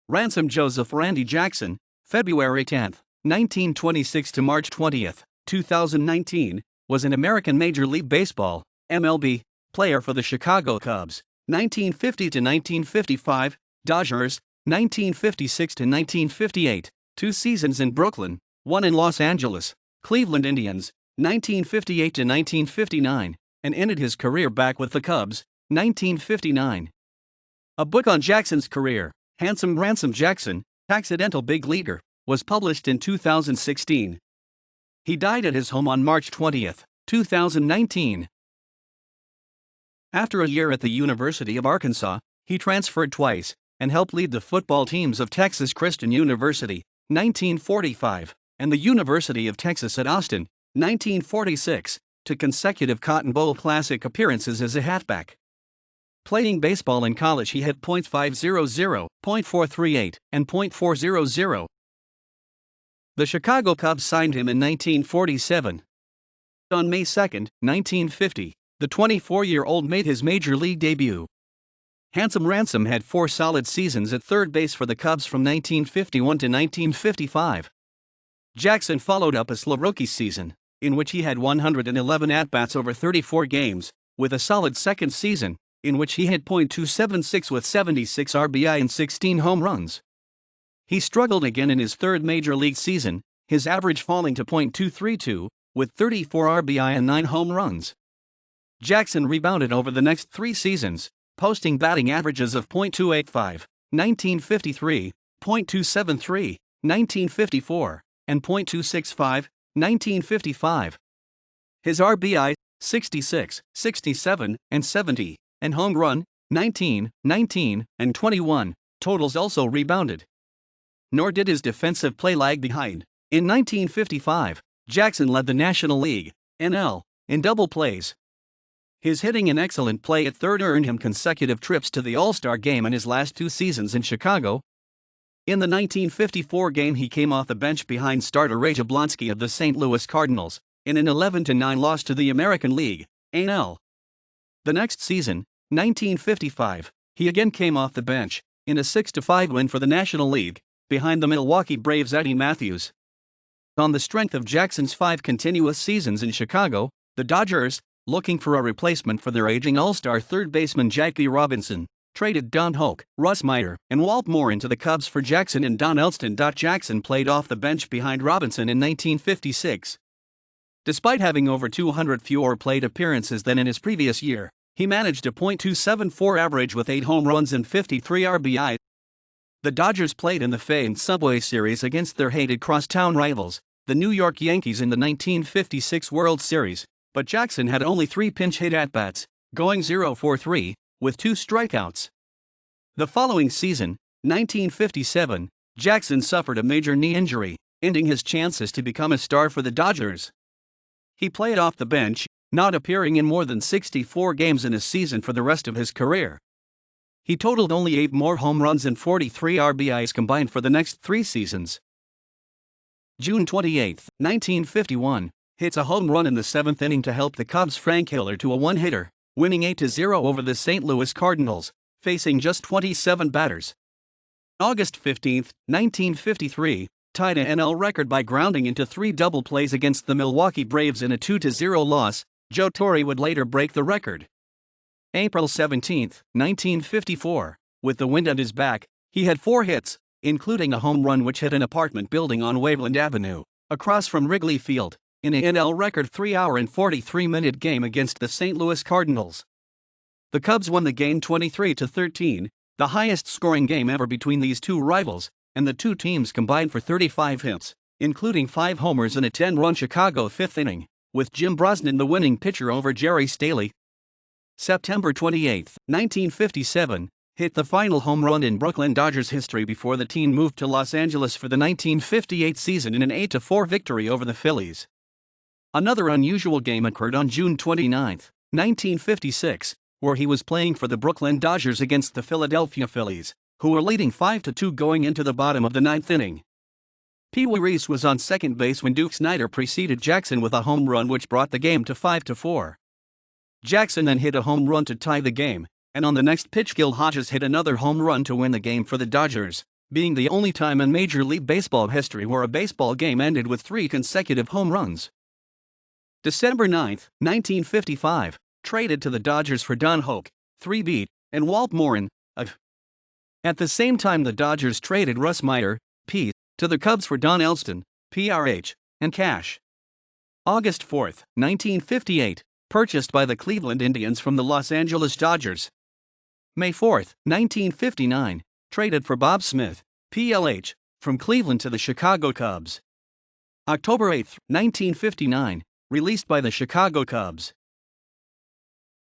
Ransom Joseph Randy Jackson, February 10, 1926 to March 20, 2019, was an American Major League Baseball (MLB) player for the Chicago Cubs, 1950 to 1955, Dodgers, 1956 to 1958, 2 seasons in Brooklyn, 1 in Los Angeles, Cleveland Indians, 1958 to 1959, and ended his career back with the Cubs, 1959. A book on Jackson's career, Ransom Jackson, Accidental Big Leaguer, was published in 2016. He died at his home on March 20, 2019. After a year at the University of Arkansas, he transferred twice and helped lead the football teams of Texas Christian University, 1945, and the University of Texas at Austin, 1946, to consecutive Cotton Bowl Classic appearances as a halfback. Playing baseball in college, he hit .500, .438, and .400. The Chicago Cubs signed him in 1947. On May 2, 1950, the 24-year-old made his major league debut. Ransom had 4 solid seasons at third base for the Cubs from 1951 to 1955. Jackson followed up a slow rookie season, in which he had 111 at-bats over 34 games, with a solid second season, in which he hit .276 with 76 RBI and 16 home runs. He struggled again in his third major league season, his average falling to .232, with 34 RBI and 9 home runs. Jackson rebounded over the next 3 seasons, posting batting averages of .285, 1953, .273, 1954, and .265, 1955. His RBI, 66, 67, and 70, and home run, 19, 19, and 21, totals also rebounded. Nor did his defensive play lag behind. In 1955, Jackson led the National League, NL, in double plays. His hitting and excellent play at third earned him consecutive trips to the All-Star game in his last 2 seasons in Chicago. In the 1954 game, he came off the bench behind starter Ray Jablonski of the St. Louis Cardinals, in an 11-9 loss to the American League, NL. The next season, 1955, he again came off the bench, in a 6-5 win for the National League, behind the Milwaukee Braves' Eddie Matthews. On the strength of Jackson's 5 continuous seasons in Chicago, the Dodgers, looking for a replacement for their aging All-Star third baseman Jackie Robinson, traded Don Hoke, Russ Meyer, and Walt Moore into the Cubs for Jackson and Don Elston. Jackson played off the bench behind Robinson in 1956. Despite having over 200 fewer plate appearances than in his previous year, he managed a .274 average with 8 home runs and 53 RBI. The Dodgers played in the famed Subway Series against their hated crosstown rivals, the New York Yankees, in the 1956 World Series, but Jackson had only 3 pinch hit at-bats, going 0 for 3, with 2 strikeouts. The following season, 1957, Jackson suffered a major knee injury, ending his chances to become a star for the Dodgers. He played off the bench, not appearing in more than 64 games in a season for the rest of his career. He totaled only 8 more home runs and 43 RBIs combined for the next 3 seasons. June 28, 1951, hits a home run in the 7th inning to help the Cubs Frank Hiller to a 1-hitter, winning 8-0 over the St. Louis Cardinals, facing just 27 batters. August 15, 1953, tied an NL record by grounding into 3 double plays against the Milwaukee Braves in a 2-0 loss. Joe Torre would later break the record. April 17, 1954, with the wind at his back, he had 4 hits, including a home run which hit an apartment building on Waveland Avenue, across from Wrigley Field, in a NL record 3-hour and 43-minute game against the St. Louis Cardinals. The Cubs won the game 23-13, the highest-scoring game ever between these 2 rivals, and the 2 teams combined for 35 hits, including 5 homers in a 10-run Chicago 5th inning, with Jim Brosnan the winning pitcher over Jerry Staley. September 28, 1957, hit the final home run in Brooklyn Dodgers history before the team moved to Los Angeles for the 1958 season in an 8-4 victory over the Phillies. Another unusual game occurred on June 29, 1956, where he was playing for the Brooklyn Dodgers against the Philadelphia Phillies, who were leading 5-2 going into the bottom of the 9th inning. Pee Wee Reese was on second base when Duke Snider preceded Jackson with a home run which brought the game to 5-4. Jackson then hit a home run to tie the game, and on the next pitch Gil Hodges hit another home run to win the game for the Dodgers, being the only time in Major League Baseball history where a baseball game ended with 3 consecutive home runs. December 9, 1955, traded to the Dodgers for Don Hoke, 3-beat, and Walt Morin, a. At the same time, the Dodgers traded Russ Meyer, P, to the Cubs for Don Elston, PRH, and cash. August 4, 1958, purchased by the Cleveland Indians from the Los Angeles Dodgers. May 4, 1959, traded for Bob Smith, PLH, from Cleveland to the Chicago Cubs. October 8, 1959, released by the Chicago Cubs.